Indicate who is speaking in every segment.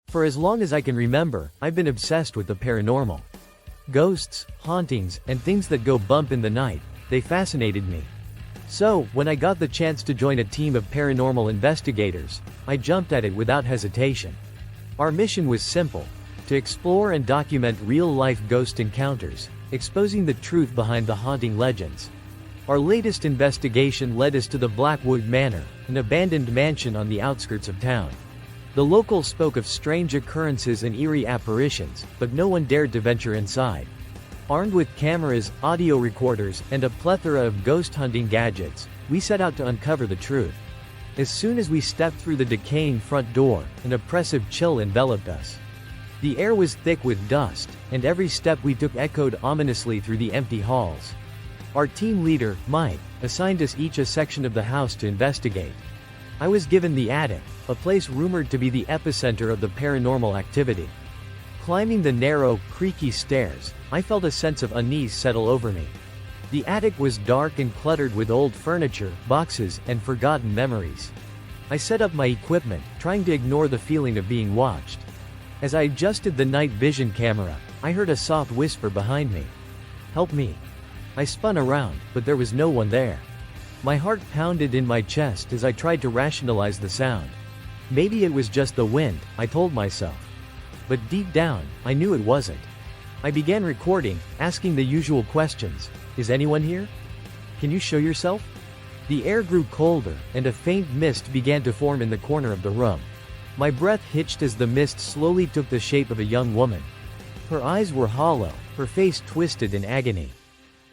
Speaker 1: For as long as I can remember, I've been obsessed with the paranormal. Ghosts, hauntings, and things that go bump in the night, they fascinated me. So, when I got the chance to join a team of paranormal investigators, I jumped at it without hesitation. Our mission was simple: to explore and document real-life ghost encounters, exposing the truth behind the haunting legends. Our latest investigation led us to the Blackwood Manor, an abandoned mansion on the outskirts of town. The locals spoke of strange occurrences and eerie apparitions, but no one dared to venture inside. Armed with cameras, audio recorders, and a plethora of ghost hunting gadgets, we set out to uncover the truth. As soon as we stepped through the decaying front door, an oppressive chill enveloped us. The air was thick with dust, and every step we took echoed ominously through the empty halls. Our team leader, Mike, assigned us each a section of the house to investigate. I was given the attic, a place rumored to be the epicenter of the paranormal activity. Climbing the narrow, creaky stairs, I felt a sense of unease settle over me. The attic was dark and cluttered with old furniture, boxes, and forgotten memories. I set up my equipment, trying to ignore the feeling of being watched. As I adjusted the night vision camera, I heard a soft whisper behind me. "Help me." I spun around, but there was no one there. My heart pounded in my chest as I tried to rationalize the sound. Maybe it was just the wind, I told myself. But deep down, I knew it wasn't. I began recording, asking the usual questions. Is anyone here? Can you show yourself? The air grew colder, and a faint mist began to form in the corner of the room. My breath hitched as the mist slowly took the shape of a young woman. Her eyes were hollow, her face twisted in agony.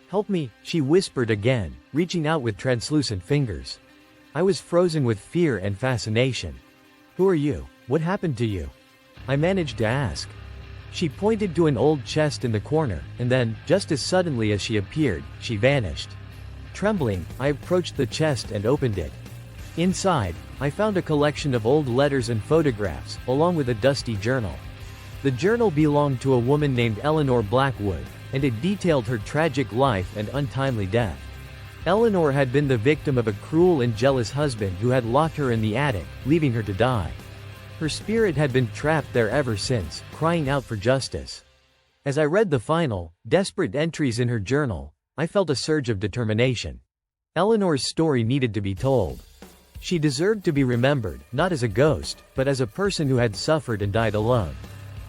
Speaker 1: "Help me," she whispered again, reaching out with translucent fingers. I was frozen with fear and fascination. "Who are you? What happened to you?" I managed to ask. She pointed to an old chest in the corner, and then, just as suddenly as she appeared, she vanished. Trembling, I approached the chest and opened it. Inside, I found a collection of old letters and photographs, along with a dusty journal. The journal belonged to a woman named Eleanor Blackwood, and it detailed her tragic life and untimely death. Eleanor had been the victim of a cruel and jealous husband who had locked her in the attic, leaving her to die. Her spirit had been trapped there ever since, crying out for justice. As I read the final, desperate entries in her journal, I felt a surge of determination. Eleanor's story needed to be told. She deserved to be remembered, not as a ghost, but as a person who had suffered and died alone.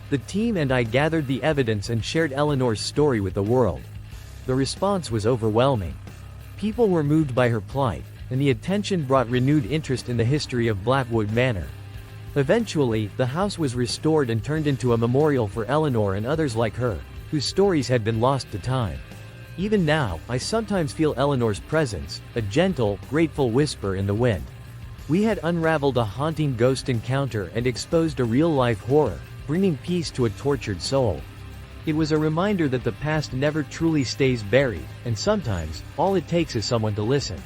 Speaker 1: The team and I gathered the evidence and shared Eleanor's story with the world. The response was overwhelming. People were moved by her plight, and the attention brought renewed interest in the history of Blackwood Manor. Eventually, the house was restored and turned into a memorial for Eleanor and others like her, whose stories had been lost to time. Even now, I sometimes feel Eleanor's presence, a gentle, grateful whisper in the wind. We had unraveled a haunting ghost encounter and exposed a real-life horror, bringing peace to a tortured soul. It was a reminder that the past never truly stays buried, and sometimes, all it takes is someone to listen.